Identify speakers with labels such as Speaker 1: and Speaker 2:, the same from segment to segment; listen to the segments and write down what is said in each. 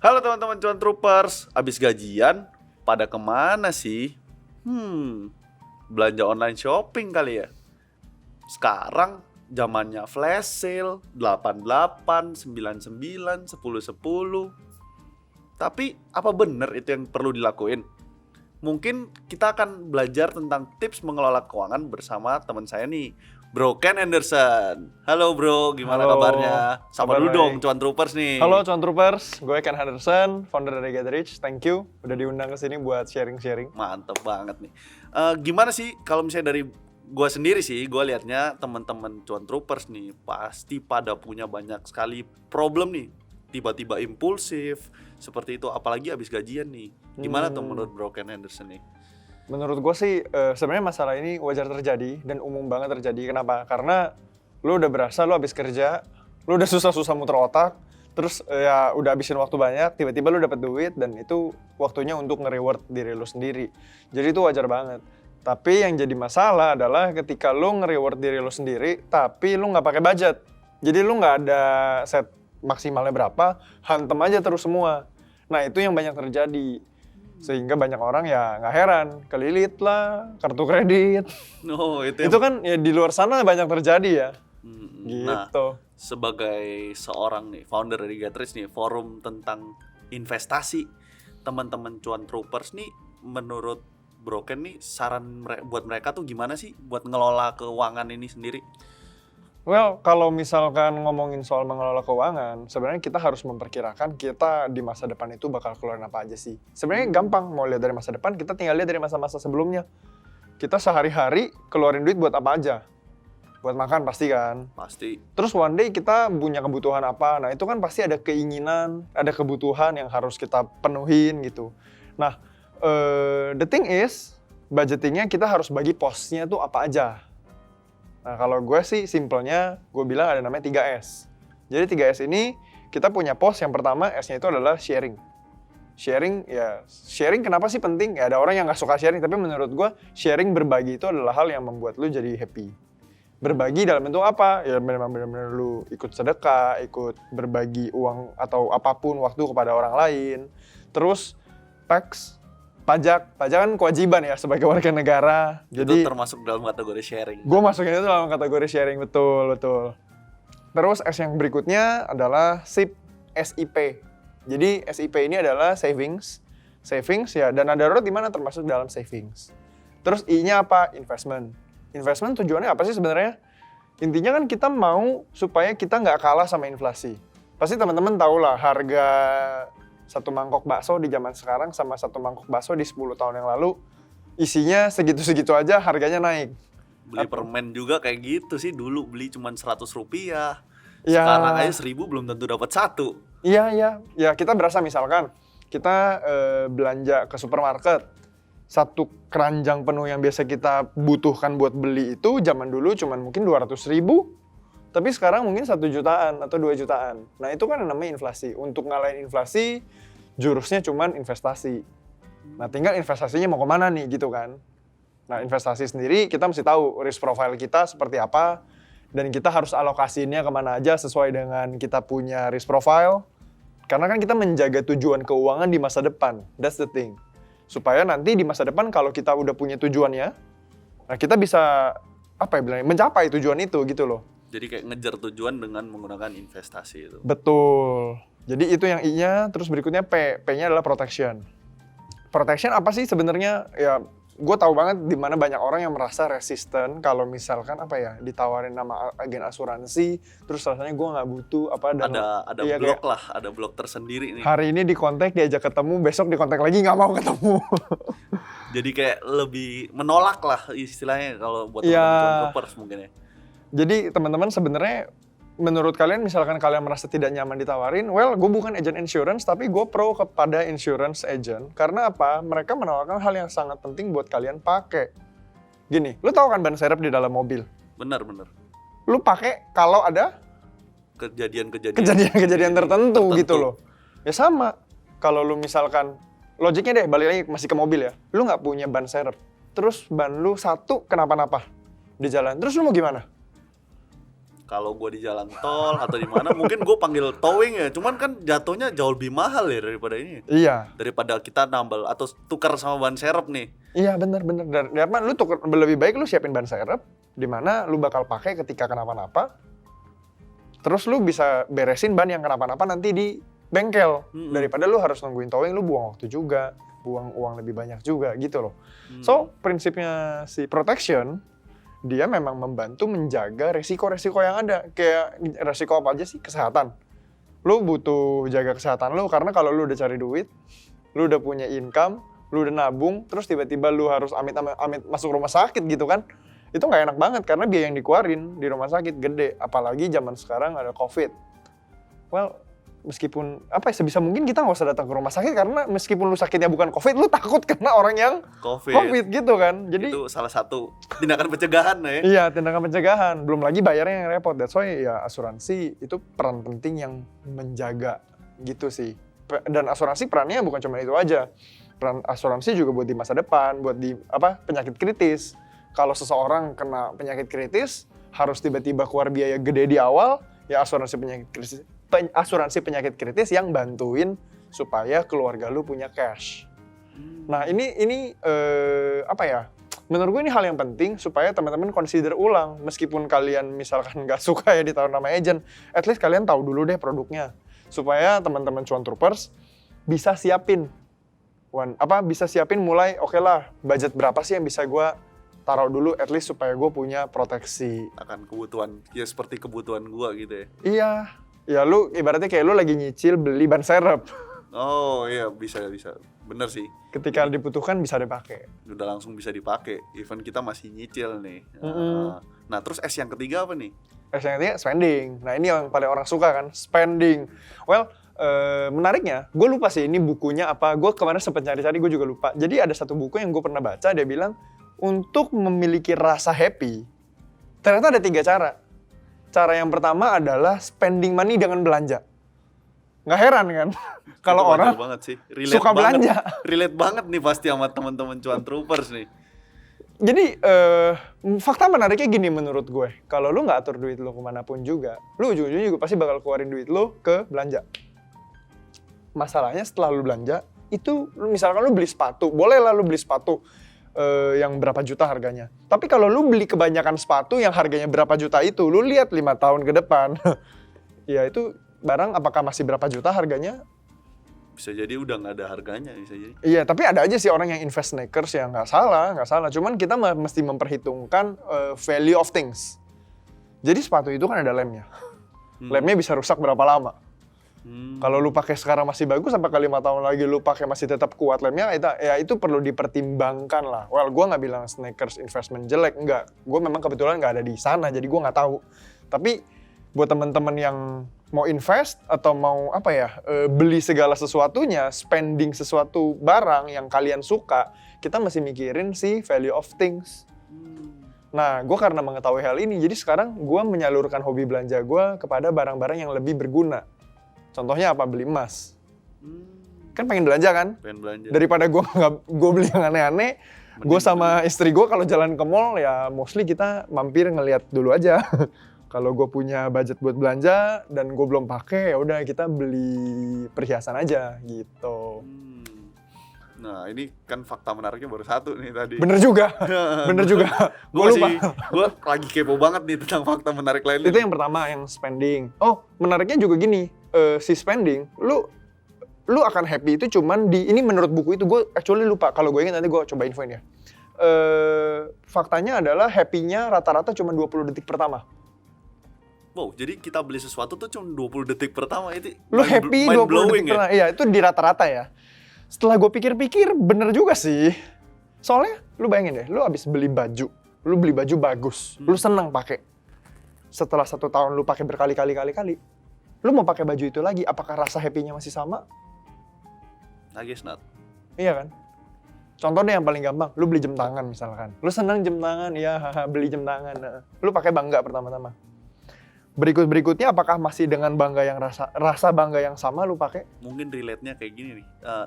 Speaker 1: Halo teman-teman Cuan Troopers, abis gajian pada kemana sih? Belanja online shopping kali ya? Sekarang zamannya flash sale 88, 99, 10, 10. Tapi apa bener itu yang perlu dilakuin? Mungkin kita akan belajar tentang tips mengelola keuangan bersama teman saya nih, Bro Ken Henderson. Halo bro, gimana
Speaker 2: Halo,
Speaker 1: kabarnya? Sapa
Speaker 2: kabar
Speaker 1: dulu dong
Speaker 2: baik.
Speaker 1: Cuan Troopers nih.
Speaker 2: Halo Cuan Troopers, gue Ken Henderson, founder dari Get Rich. Thank you udah diundang ke sini buat sharing-sharing.
Speaker 1: Mantep banget nih. Gimana sih kalau misalnya dari gue sendiri sih, gue liatnya teman-teman Cuan Troopers nih pasti pada punya banyak sekali problem nih. Tiba-tiba impulsif, seperti itu apalagi abis gajian nih. Gimana tuh menurut Bro Ken Henderson nih?
Speaker 2: Menurut gue sih sebenarnya masalah ini wajar terjadi dan umum banget terjadi. Kenapa? Karena lu udah berasa lu habis kerja, lu udah susah-susah muter otak, terus ya udah habisin waktu banyak, tiba-tiba lu dapet duit dan itu waktunya untuk nge-reward diri lu sendiri. Jadi itu wajar banget. Tapi yang jadi masalah adalah ketika lu nge-reward diri lu sendiri, tapi lu nggak pakai budget. Jadi lu nggak ada set maksimalnya berapa, hantem aja terus semua. Nah itu yang banyak terjadi. Sehingga banyak orang ya nggak heran, kelilit lah, kartu kredit.
Speaker 1: Oh,
Speaker 2: Itu kan ya di luar sana banyak terjadi ya.
Speaker 1: Nah,
Speaker 2: Gitu.
Speaker 1: sebagai seorang nih founder dari Gatrice nih, forum tentang investasi, teman-teman Cuan Troopers nih, menurut Bro Ken nih saran buat mereka tuh gimana sih buat ngelola keuangan ini sendiri?
Speaker 2: Well, kalau misalkan ngomongin soal mengelola keuangan, sebenarnya kita harus memperkirakan kita di masa depan itu bakal keluarin apa aja sih. Sebenarnya gampang, mau lihat dari masa depan, kita tinggal lihat dari masa-masa sebelumnya. Kita sehari-hari keluarin duit buat apa aja? Buat makan pasti kan.
Speaker 1: Pasti.
Speaker 2: Terus one day kita punya kebutuhan apa, nah itu kan pasti ada keinginan, ada kebutuhan yang harus kita penuhin gitu. Nah, the thing is, budgetingnya kita harus bagi posnya tuh apa aja. Nah kalau gue sih simpelnya, gue bilang ada namanya 3S. Jadi 3S ini kita punya pos yang pertama, S-nya itu adalah sharing. Sharing kenapa sih penting? Ya ada orang yang gak suka sharing, tapi menurut gue sharing berbagi itu adalah hal yang membuat lu jadi happy. Berbagi dalam bentuk apa? Ya benar-benar lu ikut sedekah, ikut berbagi uang atau apapun waktu kepada orang lain. Terus pajak kan kewajiban ya sebagai warga negara.
Speaker 1: Jadi itu termasuk dalam kategori sharing.
Speaker 2: Gue masukin itu dalam kategori sharing, betul. Terus S yang berikutnya adalah SIP. Jadi SIP ini adalah savings ya, dana darurat di mana termasuk dalam savings. Terus I-nya apa? Investment tujuannya apa sih sebenarnya? Intinya kan kita mau supaya kita nggak kalah sama inflasi. Pasti teman-teman tahu lah harga satu mangkok bakso di zaman sekarang sama satu mangkok bakso di 10 tahun yang lalu isinya segitu-segitu aja harganya naik.
Speaker 1: Beli permen juga kayak gitu sih, dulu beli cuma 100 rupiah.
Speaker 2: Ya.
Speaker 1: Sekarang aja 1000 belum tentu dapat satu.
Speaker 2: Iya. Ya kita berasa misalkan kita belanja ke supermarket. Satu keranjang penuh yang biasa kita butuhkan buat beli itu zaman dulu cuma mungkin 200.000. Tapi sekarang mungkin 1 jutaan atau 2 jutaan. Nah itu kan namanya inflasi. Untuk ngalahin inflasi, jurusnya cuman investasi. Nah tinggal investasinya mau kemana nih gitu kan. Nah investasi sendiri kita mesti tahu risk profile kita seperti apa. Dan kita harus alokasinya kemana aja sesuai dengan kita punya risk profile. Karena kan kita menjaga tujuan keuangan di masa depan. That's the thing. Supaya nanti di masa depan kalau kita udah punya tujuannya, nah kita bisa mencapai tujuan itu gitu loh.
Speaker 1: Jadi kayak ngejar tujuan dengan menggunakan investasi itu.
Speaker 2: Betul. Jadi itu yang I-nya, terus berikutnya P. P-nya adalah protection. Protection apa sih sebenarnya? Ya, gue tahu banget di mana banyak orang yang merasa resisten kalau misalkan ditawarin nama agen asuransi, terus rasanya gue nggak butuh dan
Speaker 1: ada
Speaker 2: iya,
Speaker 1: blok lah, ada blok tersendiri nih.
Speaker 2: Hari ini dikontak diajak ketemu, besok dikontak lagi nggak mau ketemu.
Speaker 1: Jadi kayak lebih menolak lah istilahnya kalau buat
Speaker 2: Iya.
Speaker 1: teman-teman Troopers mungkin ya.
Speaker 2: Jadi teman-teman sebenarnya menurut kalian misalkan kalian merasa tidak nyaman ditawarin, well gue bukan agent insurance tapi gue pro kepada insurance agent. Karena apa? Mereka menawarkan hal yang sangat penting buat kalian pakai. Gini, lu tahu kan ban serep di dalam mobil?
Speaker 1: Benar.
Speaker 2: Lu pakai kalau ada kejadian-kejadian tertentu gitu loh. Ya sama, kalau lu misalkan, logiknya deh balik lagi masih ke mobil ya. Lu nggak punya ban serep, terus ban lu satu kenapa-napa di jalan, terus lu mau gimana?
Speaker 1: Kalau gue di jalan tol atau di mana mungkin gue panggil towing ya. Cuman kan jatuhnya jauh lebih mahal ya daripada ini.
Speaker 2: Iya.
Speaker 1: Daripada kita nambal atau tukar sama ban serep nih.
Speaker 2: Iya bener. Dan lu tuh lebih baik lu siapin ban serep, di mana lu bakal pakai ketika kenapa-napa. Terus lu bisa beresin ban yang kenapa-napa nanti di bengkel. Daripada lu harus nungguin towing, lu buang waktu juga, buang uang lebih banyak juga gitu loh. So prinsipnya si protection, dia memang membantu menjaga resiko-resiko yang ada. Kayak resiko apa aja sih? Kesehatan. Lu butuh jaga kesehatan lu, karena kalau lu udah cari duit, lu udah punya income, lu udah nabung, terus tiba-tiba lu harus amit-amit masuk rumah sakit gitu kan. Itu nggak enak banget, karena biaya yang dikeluarin di rumah sakit gede. Apalagi zaman sekarang ada COVID. Well, meskipun sebisa mungkin kita nggak usah datang ke rumah sakit, karena meskipun lu sakitnya bukan COVID, lu takut kena orang yang COVID gitu kan. Jadi
Speaker 1: itu salah satu tindakan pencegahan ya.
Speaker 2: Iya, tindakan pencegahan. Belum lagi bayarnya yang repot. That's why ya asuransi itu peran penting yang menjaga gitu sih. Dan asuransi perannya bukan cuma itu aja. Peran asuransi juga buat di masa depan, buat di penyakit kritis. Kalau seseorang kena penyakit kritis, harus tiba-tiba keluar biaya gede di awal, ya asuransi penyakit kritis yang bantuin supaya keluarga lu punya cash. Nah ini menurut gue ini hal yang penting supaya teman-teman consider ulang. Meskipun kalian misalkan nggak suka ya ditaruh nama agent, at least kalian tahu dulu deh produknya. Supaya teman-teman Cuan Troopers bisa siapin. Bisa siapin mulai, oke lah, budget berapa sih yang bisa gue taruh dulu at least supaya gue punya proteksi.
Speaker 1: Akan kebutuhan, ya seperti kebutuhan gue gitu ya.
Speaker 2: Iya. Ya lu ibaratnya kayak lu lagi nyicil beli ban serep.
Speaker 1: Oh iya, bisa. Bener sih.
Speaker 2: Ketika dibutuhkan bisa dipakai.
Speaker 1: Udah langsung bisa dipakai. Even kita masih nyicil nih. Nah terus S yang ketiga apa nih?
Speaker 2: S yang ketiga spending. Nah ini yang paling orang suka kan, spending. Well, menariknya, gue lupa sih ini bukunya apa. Gue kemarin sempet cari-cari, gue juga lupa. Jadi ada satu buku yang gue pernah baca, dia bilang untuk memiliki rasa happy, ternyata ada 3 cara. Cara yang pertama adalah spending money dengan belanja. Nggak heran kan? Kalau orang suka belanja.
Speaker 1: Relate banget nih pasti sama teman-teman Cuan Troopers nih.
Speaker 2: Jadi fakta menariknya gini menurut gue. Kalau lu nggak atur duit lu kemanapun juga, lu ujung-ujungnya juga pasti bakal keluarin duit lu ke belanja. Masalahnya setelah lu belanja, itu misalkan lu beli sepatu, boleh lah lu beli sepatu yang berapa juta harganya. Tapi kalau lu beli kebanyakan sepatu yang harganya berapa juta itu, lu lihat 5 tahun ke depan, ya itu barang apakah masih berapa juta harganya?
Speaker 1: Bisa jadi udah nggak ada harganya, bisa jadi.
Speaker 2: Iya, tapi ada aja sih orang yang invest sneakers yang nggak salah. Cuman kita mesti memperhitungkan value of things. Jadi sepatu itu kan ada lemnya. Lemnya bisa rusak berapa lama. Kalau lu pakai sekarang masih bagus, apakah 5 tahun lagi lu pakai masih tetap kuat lemnya? Itu perlu dipertimbangkan lah. Well, gue nggak bilang sneakers investment jelek, enggak. Gue memang kebetulan nggak ada di sana, jadi gue nggak tahu. Tapi buat teman-teman yang mau invest atau mau beli segala sesuatunya, spending sesuatu barang yang kalian suka, kita mesti mikirin si value of things. Nah, gue karena mengetahui hal ini, jadi sekarang gue menyalurkan hobi belanja gue kepada barang-barang yang lebih berguna. Contohnya apa? Beli emas. Kan pengen belanja kan?
Speaker 1: Pengen belanja.
Speaker 2: Daripada gue beli yang aneh-aneh, gue sama istri gue kalau jalan ke mall ya mostly kita mampir ngeliat dulu aja. Kalau gue punya budget buat belanja dan gue belum pakai, ya udah kita beli perhiasan aja gitu.
Speaker 1: Nah ini kan fakta menariknya baru 1 nih tadi.
Speaker 2: Bener juga. Gue
Speaker 1: lagi kepo banget nih tentang fakta menarik lain.
Speaker 2: Itu yang pertama, yang spending. Oh, menariknya juga gini, si spending, lu akan happy itu cuman ini menurut buku itu, gue actually lupa. Kalau gue ingat nanti gue coba infoin ya. Faktanya adalah happy-nya rata-rata cuma 20 detik pertama.
Speaker 1: Wow, jadi kita beli sesuatu tuh cuma 20 detik pertama itu.
Speaker 2: Lu happy 20 detik pertama. Iya, itu di rata-rata ya. Setelah gue pikir-pikir, bener juga sih. Soalnya, lu bayangin deh, lu abis beli baju. Lu beli baju bagus, lu senang pakai. Setelah 1 tahun lu pakai berkali-kali, lu mau pakai baju itu lagi, apakah rasa happy-nya masih sama?
Speaker 1: I guess not.
Speaker 2: Iya kan? Contoh deh yang paling gampang, lu beli jam tangan misalkan. Lu senang jam tangan, iya beli jam tangan. Lu pakai bangga pertama-tama. Berikutnya apakah masih dengan bangga yang rasa bangga yang sama lu pakai?
Speaker 1: Mungkin relate-nya kayak gini nih,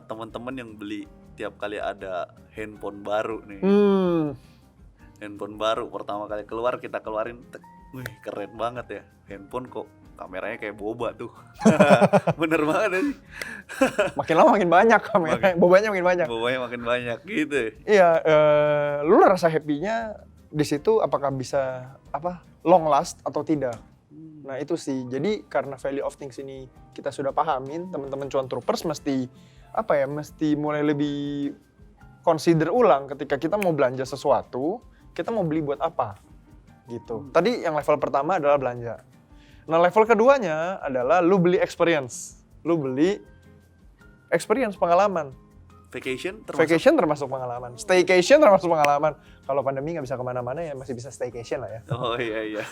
Speaker 1: teman-teman yang beli tiap kali ada handphone baru nih. Handphone baru pertama kali keluar kita keluarin, Wih, keren banget ya. Handphone kok kameranya kayak boba tuh. Bener banget ya sih.
Speaker 2: Makin lama makin banyak kamera, bobanya makin banyak.
Speaker 1: Bobanya makin banyak gitu.
Speaker 2: Iya, lu rasa happy-nya di situ apakah bisa long last atau tidak? Nah itu sih, jadi karena value of things ini kita sudah pahamin, teman-teman cuan troopers mesti mesti mulai lebih consider ulang ketika kita mau belanja sesuatu, kita mau beli buat apa gitu. Tadi yang level pertama adalah belanja. Nah level keduanya adalah lu beli experience, pengalaman.
Speaker 1: Vacation
Speaker 2: termasuk pengalaman, staycation termasuk pengalaman. Kalau pandemi nggak bisa kemana-mana ya masih bisa staycation lah ya.
Speaker 1: Oh iya.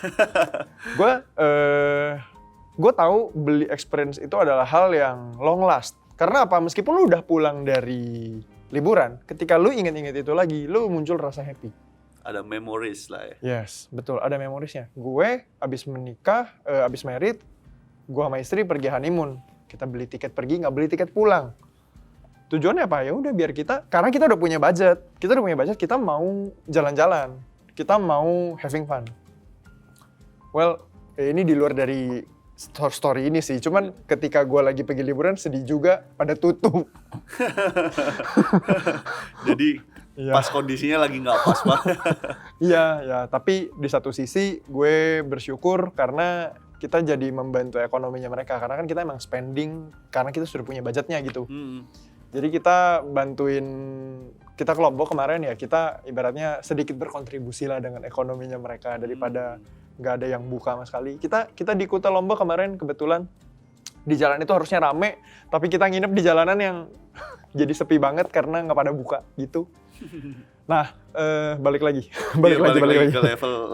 Speaker 2: Gue tahu beli experience itu adalah hal yang long last. Karena apa? Meskipun lu udah pulang dari liburan, ketika lu inget-inget itu lagi, lu muncul rasa happy.
Speaker 1: Ada memories lah ya.
Speaker 2: Yes, betul. Ada memoriesnya. Gue abis menikah, abis married, gue sama istri pergi honeymoon. Kita beli tiket pergi, nggak beli tiket pulang. Tujuannya apa? Ya udah biar karena kita udah punya budget. Kita mau jalan-jalan. Kita mau having fun. Well, ini di luar dari story ini sih. Cuman ketika gue lagi pergi liburan sedih juga pada tutup.
Speaker 1: Jadi pas kondisinya lagi nggak pas banget.
Speaker 2: Iya. Tapi di satu sisi gue bersyukur karena kita jadi membantu ekonominya mereka. Karena kan kita emang spending karena kita sudah punya budgetnya gitu. Jadi kita bantuin, kita ke Lombok kemarin ya, kita ibaratnya sedikit berkontribusi lah dengan ekonominya mereka daripada nggak ada yang buka sama sekali. Kita di Kuta Lombok kemarin kebetulan di jalan itu harusnya rame, tapi kita nginep di jalanan yang jadi sepi banget karena nggak pada buka gitu. Nah, balik lagi
Speaker 1: ke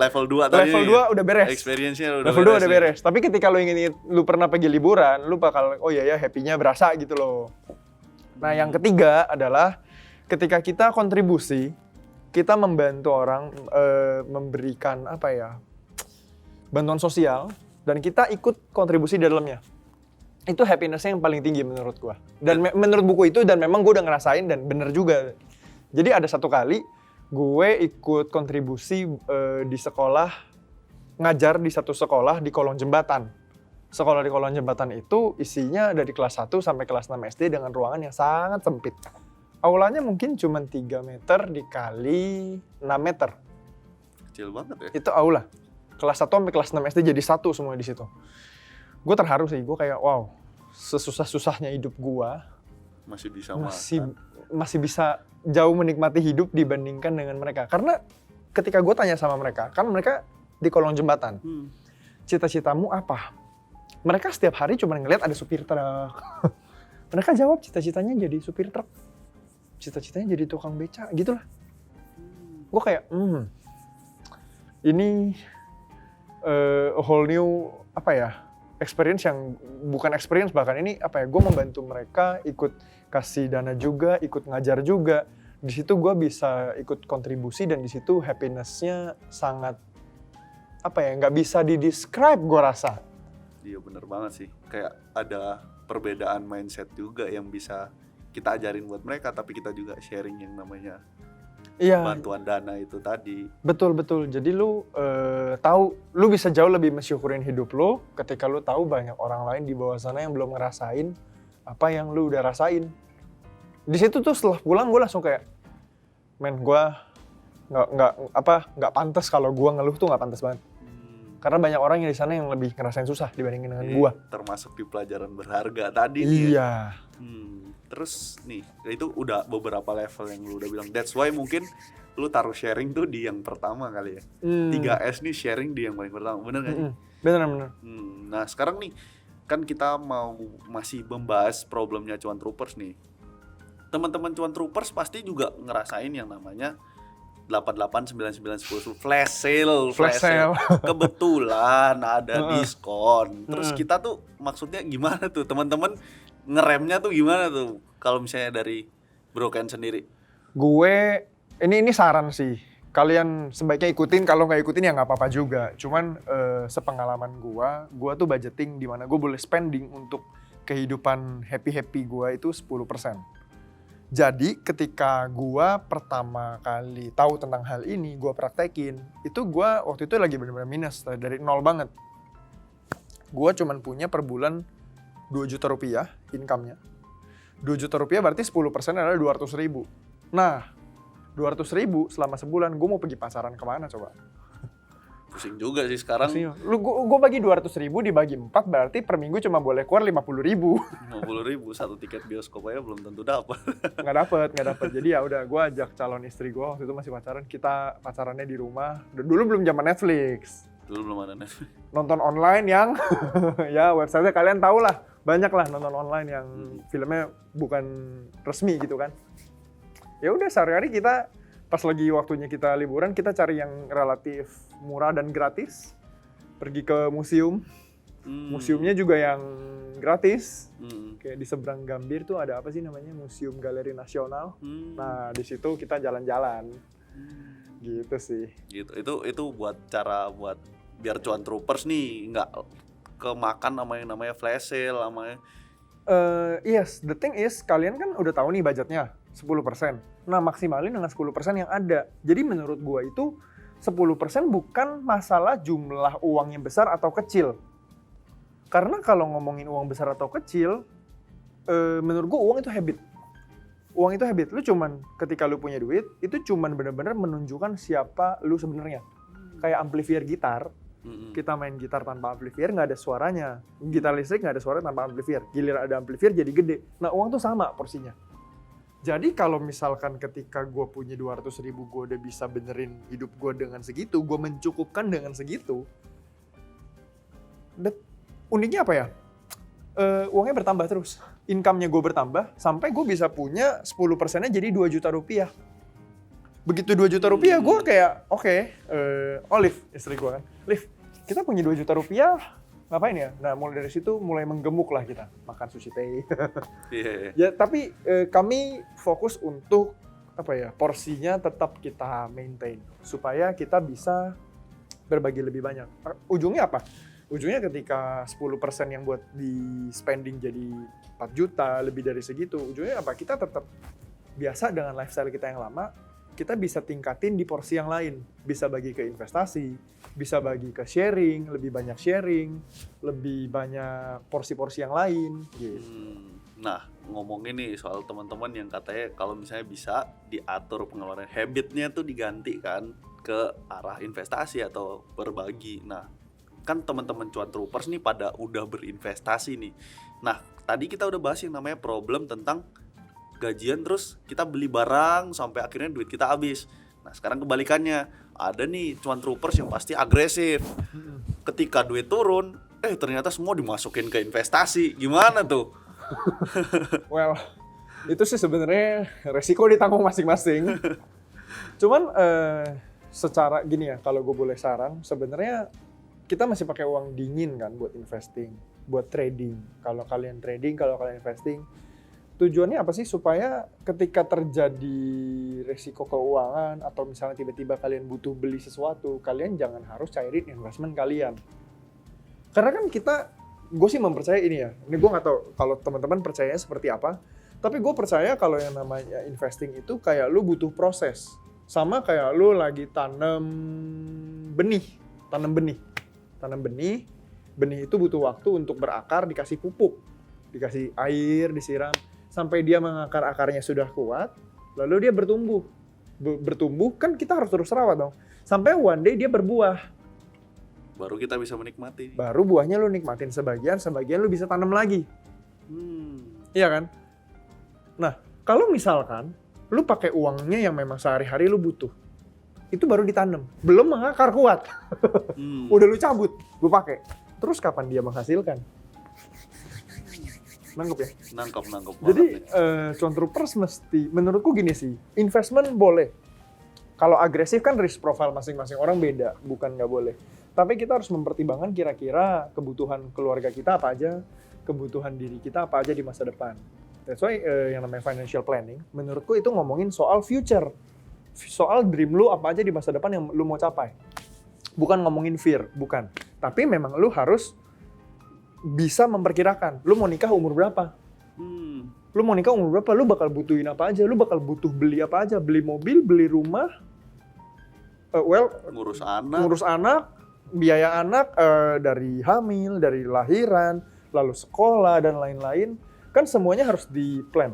Speaker 1: level 2 tadi.
Speaker 2: Level 2 udah beres.
Speaker 1: Experience-nya
Speaker 2: level 2 udah beres. Tapi ketika lu inget lu pernah pergi liburan, lu bakal oh iya ya happy-nya berasa gitu loh. Nah, yang ketiga adalah ketika kita kontribusi, kita membantu orang memberikan bantuan sosial dan kita ikut kontribusi di dalamnya. Itu happiness-nya yang paling tinggi menurut gua. Dan menurut buku itu dan memang gua udah ngerasain dan bener juga. Jadi ada satu kali gue ikut kontribusi di sekolah, ngajar di satu sekolah di kolong jembatan. Sekolah di kolong jembatan itu isinya dari kelas 1 sampai kelas 6 SD dengan ruangan yang sangat sempit. Aulanya mungkin cuma 3 meter dikali 6 meter.
Speaker 1: Kecil banget ya.
Speaker 2: Itu aula. Kelas 1 sampai kelas 6 SD jadi satu semua di situ. Gue terharu sih, gue kayak wow, sesusah-susahnya hidup gue masih bisa jauh menikmati hidup dibandingkan dengan mereka. Karena ketika gue tanya sama mereka, kan mereka di kolong jembatan. Cita-citamu apa? Mereka setiap hari cuma ngeliat ada supir truk. Mereka jawab cita-citanya jadi supir truk. Cita-citanya jadi tukang beca, gitulah. Gue kayak, ini a whole new experience yang bukan experience bahkan ini gue membantu mereka ikut kasih dana juga, ikut ngajar juga. Di situ gue bisa ikut kontribusi dan di situ happiness-nya sangat nggak bisa di-describe gue rasa.
Speaker 1: Iya bener banget sih, kayak ada perbedaan mindset juga yang bisa kita ajarin buat mereka, tapi kita juga sharing yang namanya bantuan dana itu tadi. Betul,
Speaker 2: jadi lu tahu, lu bisa jauh lebih mensyukurin hidup lu ketika lu tahu banyak orang lain di bawah sana yang belum ngerasain apa yang lu udah rasain. Di situ tuh setelah pulang gue langsung kayak, gue nggak pantas kalau gue ngeluh tuh nggak pantas banget. Karena banyak orang yang di sana yang lebih ngerasain susah dibandingin dengan gua.
Speaker 1: Termasuk di pelajaran berharga tadi.
Speaker 2: Iya.
Speaker 1: Terus nih, itu udah beberapa level yang lu udah bilang. That's why mungkin lu taruh sharing tuh di yang pertama kali ya. 3S nih sharing di yang paling pertama, bener gak sih?
Speaker 2: Bener.
Speaker 1: Nah sekarang nih, kan kita masih membahas problemnya Cuan Troopers nih. Teman-teman Cuan Troopers pasti juga ngerasain yang namanya 88, 99, 10, flash sale. Kebetulan ada diskon. Terus kita tuh maksudnya gimana tuh teman-teman ngeremnya tuh gimana tuh kalau misalnya dari Bro Ken sendiri?
Speaker 2: Gue ini saran sih. Kalian sebaiknya ikutin, kalau nggak ikutin ya nggak apa-apa juga. Cuman sepengalaman gue tuh budgeting di mana gue boleh spending untuk kehidupan happy gue itu 10%. Jadi ketika gua pertama kali tahu tentang hal ini, gua praktekin, itu gua waktu itu lagi bener-bener minus dari nol banget. Gua cuman punya per bulan 2 juta rupiah income-nya. 2 juta rupiah berarti 10% adalah 200.000. Nah, 200.000 selama sebulan gua mau pergi pacaran kemana coba?
Speaker 1: Pusing juga sih sekarang.
Speaker 2: Gua bagi 200.000 dibagi 4 berarti per minggu cuma boleh keluar 50.000.
Speaker 1: 50.000 satu tiket bioskop aja belum tentu dapat.
Speaker 2: Nggak dapet. Jadi ya udah, gue ajak calon istri gue waktu itu masih pacaran. Kita pacarannya di rumah. Dulu belum zaman Netflix.
Speaker 1: Dulu belum ada Netflix.
Speaker 2: Nonton online yang ya website-nya kalian tahu lah. Banyak lah nonton online yang filmnya bukan resmi gitu kan. Ya udah, sehari-hari kita pas lagi waktunya kita liburan, kita cari yang relatif murah dan gratis. Pergi ke museum. Museumnya juga yang gratis. Kayak di seberang Gambir tuh ada apa sih namanya? Museum Galeri Nasional. Nah, di situ kita jalan-jalan. Gitu sih.
Speaker 1: Gitu. Itu buat cara buat biar cuan troopers nih nggak kemakan sama yang namanya flash sale sama
Speaker 2: Yes, the thing is kalian kan udah tahu nih budgetnya 10%. Nah, maksimalin dengan 10% yang ada. Jadi menurut gua itu 10% bukan masalah jumlah uang yang besar atau kecil. Karena kalau ngomongin uang besar atau kecil, menurut gua uang itu habit. Uang itu habit. Lu cuman ketika lu punya duit, itu cuman benar-benar menunjukkan siapa lu sebenarnya. Kayak amplifier gitar. Kita main gitar tanpa amplifier nggak ada suaranya. Gitar listrik nggak ada suara tanpa amplifier. Giliran ada amplifier jadi gede. Nah, uang tuh sama porsinya. Jadi kalau misalkan ketika gue punya 200.000, gue udah bisa benerin hidup gue dengan segitu, gue mencukupkan dengan segitu. Dan uniknya apa ya? Uangnya bertambah terus. Income-nya gue bertambah sampai gue bisa punya 10%-nya jadi 2 juta rupiah. Begitu 2 juta rupiah, gue kayak oke, Olive, istri gue kan. Liv, kita punya 2 juta rupiah, ngapain ya? Nah, mulai dari situ mulai menggemuk lah kita. Makan sushi teh.
Speaker 1: Yeah.
Speaker 2: Ya, tapi kami fokus untuk apa ya, porsinya tetap kita maintain. Supaya kita bisa berbagi lebih banyak. Ujungnya apa? Ujungnya ketika 10% yang buat di spending jadi 4 juta, lebih dari segitu. Ujungnya apa? Kita tetap biasa dengan lifestyle kita yang lama, kita bisa tingkatin di porsi yang lain. Bisa bagi ke investasi, bisa bagi ke sharing, lebih banyak sharing, lebih banyak porsi-porsi yang lain. Gitu.
Speaker 1: Nah, ngomongin nih soal teman-teman yang katanya kalau misalnya bisa diatur pengeluaran habitnya tuh diganti kan ke arah investasi atau berbagi. Nah, kan teman-teman cuan troopers nih pada udah berinvestasi nih. Nah, tadi kita udah bahas yang namanya problem tentang gajian terus kita beli barang sampai akhirnya duit kita habis. Nah, sekarang kebalikannya. Ada nih cuan troopers yang pasti agresif. Ketika duit turun, ternyata semua dimasukin ke investasi. Gimana tuh?
Speaker 2: Well, itu sih sebenarnya resiko ditanggung masing-masing. Cuman secara gini ya, kalau gue boleh saran, sebenarnya kita masih pakai uang dingin kan buat investing, buat trading. Kalau kalian trading, kalau kalian investing, tujuannya apa sih? Supaya ketika terjadi resiko keuangan atau misalnya tiba-tiba kalian butuh beli sesuatu, kalian jangan harus cairin investment kalian. Karena kan gue sih mempercaya ini ya, ini gue nggak tahu kalau teman-teman percayanya seperti apa, tapi gue percaya kalau yang namanya investing itu kayak lu butuh proses. Sama kayak lu lagi tanam benih. Benih itu butuh waktu untuk berakar, dikasih pupuk, dikasih air, disiram, sampai dia mengakar, akarnya sudah kuat, lalu dia bertumbuh. Bertumbuh kan kita harus terus rawat dong. Sampai one day dia berbuah.
Speaker 1: Baru kita bisa menikmati.
Speaker 2: Baru buahnya lu nikmatin sebagian lu bisa tanam lagi. Iya kan? Nah, kalau misalkan lu pakai uangnya yang memang sehari-hari lu butuh, itu baru ditanam. Belum mengakar kuat. Udah lu cabut, lu pakai. Terus kapan dia menghasilkan? Nangkep ya?
Speaker 1: Nangkep.
Speaker 2: Jadi cuan troopers mesti, menurutku gini sih, investment boleh. Kalau agresif kan risk profile masing-masing orang beda, bukan nggak boleh. Tapi kita harus mempertimbangkan kira-kira kebutuhan keluarga kita apa aja, kebutuhan diri kita apa aja di masa depan. That's why yang namanya financial planning, menurutku itu ngomongin soal future. Soal dream lu apa aja di masa depan yang lu mau capai. Bukan ngomongin fear, bukan. Tapi memang lu harus bisa memperkirakan, lu mau nikah umur berapa? Lu mau nikah umur berapa? Lu bakal butuhin apa aja? Lu bakal butuh beli apa aja? Beli mobil, beli rumah,
Speaker 1: Ngurus anak.
Speaker 2: ngurus anak, biaya anak dari hamil, dari lahiran, lalu sekolah dan lain-lain. Kan semuanya harus di-plan.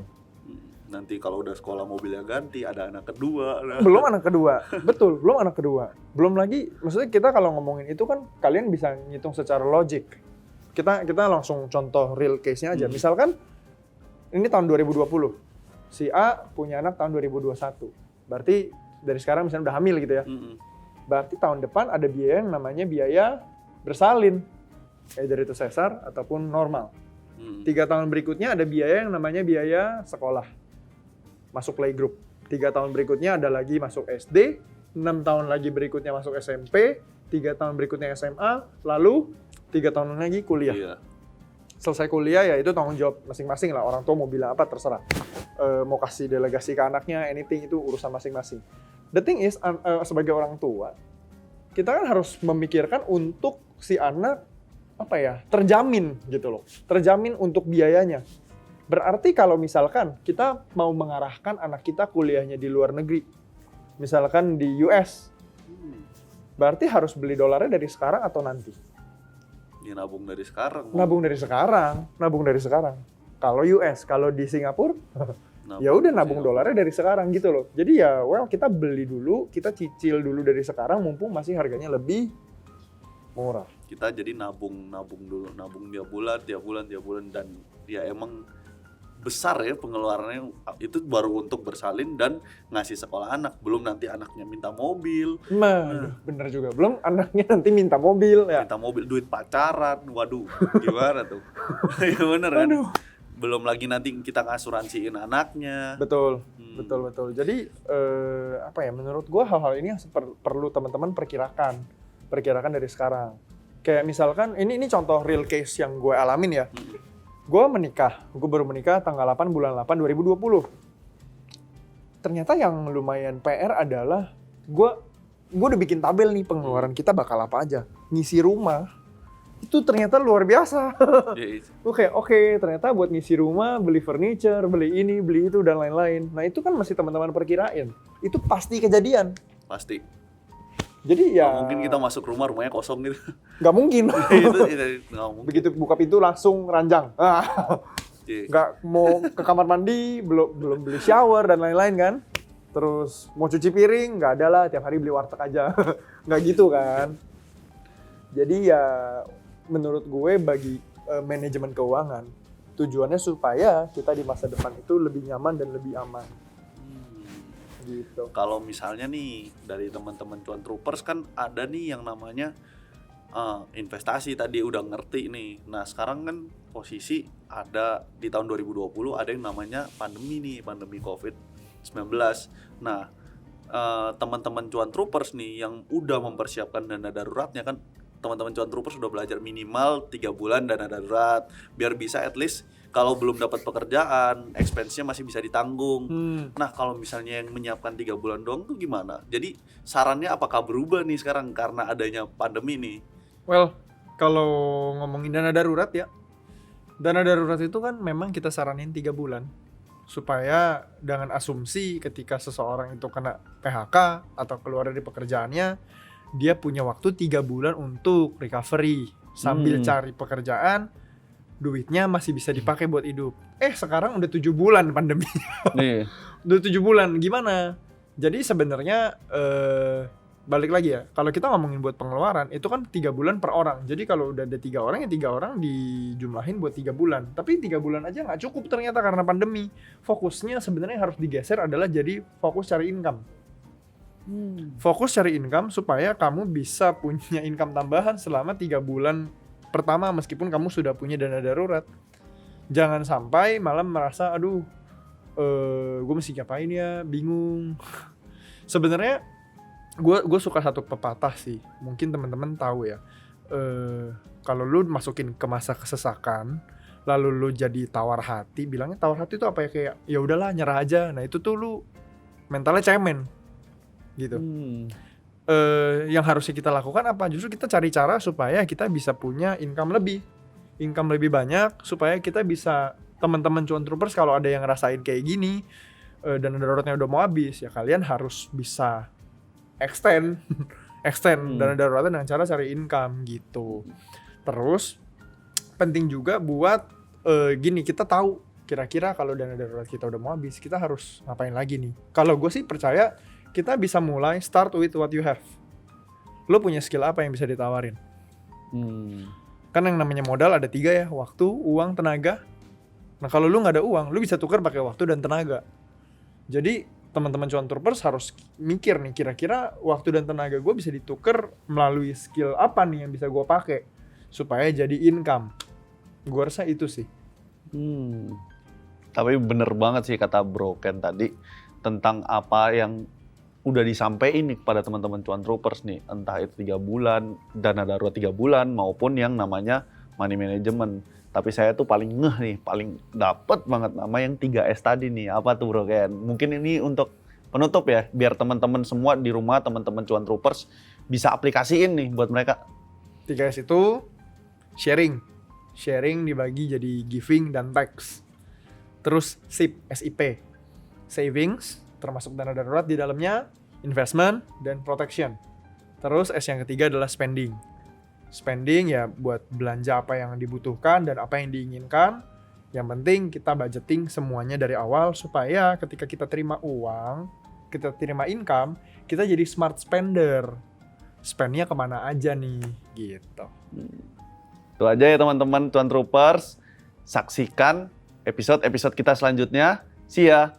Speaker 1: Nanti kalau udah sekolah mobilnya ganti, ada anak kedua.
Speaker 2: Belum anak kedua, betul, belum anak kedua. Belum lagi, maksudnya kita kalau ngomongin itu kan kalian bisa ngitung secara logik. Kita langsung contoh real case-nya aja. Misalkan ini tahun 2020, si A punya anak tahun 2021. Berarti dari sekarang misalnya udah hamil gitu ya. Berarti tahun depan ada biaya yang namanya biaya bersalin. Either itu sesar ataupun normal. 3 tahun berikutnya ada biaya yang namanya biaya sekolah. Masuk playgroup. 3 tahun berikutnya ada lagi masuk SD, 6 tahun lagi berikutnya masuk SMP, 3 tahun berikutnya SMA, lalu 3 tahun lagi kuliah.
Speaker 1: Iya.
Speaker 2: Selesai kuliah ya itu tanggung jawab masing-masing lah. Orang tua mau bilang apa terserah. Mau kasih delegasi ke anaknya, anything itu urusan masing-masing. The thing is, sebagai orang tua, kita kan harus memikirkan untuk si anak terjamin gitu loh. Terjamin untuk biayanya. Berarti kalau misalkan kita mau mengarahkan anak kita kuliahnya di luar negeri, misalkan di US, berarti harus beli dolarnya dari sekarang atau nanti?
Speaker 1: Ya nabung dari sekarang.
Speaker 2: Nabung dari sekarang. Kalau US, kalau di Singapura, ya udah nabung dolarnya dari sekarang gitu loh. Jadi ya kita beli dulu, kita cicil dulu dari sekarang mumpung masih harganya lebih murah.
Speaker 1: Kita jadi nabung dulu, nabung tiap bulan dan ya emang besar ya pengeluarannya itu baru untuk bersalin dan ngasih sekolah anak, belum nanti anaknya minta mobil.
Speaker 2: Bener juga, belum anaknya nanti minta mobil ya.
Speaker 1: Minta mobil, duit pacaran, waduh gimana tuh? Ya bener kan?
Speaker 2: Aduh.
Speaker 1: Belum lagi nanti kita ngasuransiin anaknya.
Speaker 2: Betul. Jadi menurut gua hal-hal ini yang perlu teman-teman perkirakan dari sekarang. Kayak misalkan ini contoh real case yang gue alamin ya. Gue baru menikah tanggal 8 bulan 8 2020. Ternyata yang lumayan PR adalah gue udah bikin tabel nih pengeluaran kita bakal apa aja. Ngisi rumah itu ternyata luar biasa. Gue kayak oke, ternyata buat ngisi rumah, beli furniture, beli ini, beli itu dan lain-lain. Nah itu kan masih teman-teman perkirain. Itu pasti kejadian.
Speaker 1: Pasti.
Speaker 2: Jadi ya
Speaker 1: nggak mungkin kita masuk rumahnya kosong gitu.
Speaker 2: Nggak mungkin.
Speaker 1: Itu nggak mungkin.
Speaker 2: Begitu buka pintu langsung ranjang. Nggak mau ke kamar mandi, belum beli shower dan lain-lain kan. Terus mau cuci piring, nggak ada lah, tiap hari beli warteg aja. Nggak gitu kan. Jadi ya menurut gue bagi manajemen keuangan, tujuannya supaya kita di masa depan itu lebih nyaman dan lebih aman. Gitu.
Speaker 1: Kalau misalnya nih dari teman-teman Cuan Troopers kan ada nih yang namanya investasi, tadi udah ngerti nih. Nah sekarang kan posisi ada di tahun 2020 ada yang namanya pandemi COVID-19. Nah teman-teman Cuan Troopers nih yang udah mempersiapkan dana daruratnya kan, teman-teman Cuan Troopers sudah belajar minimal 3 bulan dana darurat biar bisa at least kalau belum dapat pekerjaan, expense-nya masih bisa ditanggung. Nah, kalau misalnya yang menyiapkan 3 bulan doang tuh gimana? Jadi, sarannya apakah berubah nih sekarang karena adanya pandemi nih?
Speaker 2: Well, kalau ngomongin dana darurat ya, dana darurat itu kan memang kita saranin 3 bulan. Supaya dengan asumsi ketika seseorang itu kena PHK atau keluar dari pekerjaannya, dia punya waktu 3 bulan untuk recovery. Sambil cari pekerjaan, duitnya masih bisa dipakai buat hidup. Sekarang udah 7 bulan pandemi. Udah 7 bulan, gimana? Jadi sebenarnya balik lagi ya, kalau kita ngomongin buat pengeluaran, itu kan 3 bulan per orang. Jadi kalau udah ada 3 orang, ya 3 orang dijumlahin buat 3 bulan. Tapi 3 bulan aja nggak cukup ternyata karena pandemi. Fokusnya sebenarnya harus digeser adalah jadi fokus cari income. Fokus cari income supaya kamu bisa punya income tambahan selama 3 bulan pertama meskipun kamu sudah punya dana darurat. Jangan sampai malam merasa gue mesti ngapain ya, bingung. Sebenarnya gue suka satu pepatah sih, mungkin teman-teman tahu ya. Kalau lu masukin ke masa kesesakan, lalu lu jadi tawar hati, bilangnya tawar hati itu apa ya, kayak ya udahlah nyerah aja. Nah itu tuh lu mentalnya cemen gitu. Yang harusnya kita lakukan apa? Justru kita cari cara supaya kita bisa punya income lebih banyak supaya kita bisa teman-teman cuan troopers kalau ada yang ngerasain kayak gini, dana daruratnya udah mau habis, ya kalian harus bisa extend dana daruratnya dengan cara cari income gitu. Terus penting juga buat gini, kita tahu kira-kira kalau dana darurat kita udah mau habis, kita harus ngapain lagi nih. Kalau gue sih percaya kita bisa mulai start with what you have. Lo punya skill apa yang bisa ditawarin? Kan yang namanya modal ada 3 ya, waktu, uang, tenaga. Nah kalau lu nggak ada uang, lu bisa tukar pakai waktu dan tenaga. Jadi teman-teman cuan troopers harus mikir nih, kira-kira waktu dan tenaga gue bisa ditukar melalui skill apa nih yang bisa gue pakai supaya jadi income. Gue rasa itu sih.
Speaker 1: Tapi bener banget sih kata Bro Ken tadi tentang apa yang udah disampaikan nih kepada teman-teman cuan troopers nih, entah itu 3 bulan, dana darurat 3 bulan maupun yang namanya money management. Tapi saya tuh paling ngeh nih, paling dapet banget nama yang 3S tadi nih. Apa tuh Bro Ken? Mungkin ini untuk penutup ya, biar teman-teman semua di rumah, teman-teman cuan troopers bisa aplikasiin nih buat mereka.
Speaker 2: 3S itu sharing. Sharing dibagi jadi giving dan tax. Terus SIP, SIP. Savings, termasuk dana darurat di dalamnya, investment, dan protection. Terus S yang ketiga adalah spending. Spending ya buat belanja apa yang dibutuhkan dan apa yang diinginkan. Yang penting kita budgeting semuanya dari awal supaya ketika kita terima uang, kita terima income, kita jadi smart spender. Spendnya kemana aja nih, gitu.
Speaker 1: Itu aja ya teman-teman cuan troopers. Saksikan episode-episode kita selanjutnya. See ya!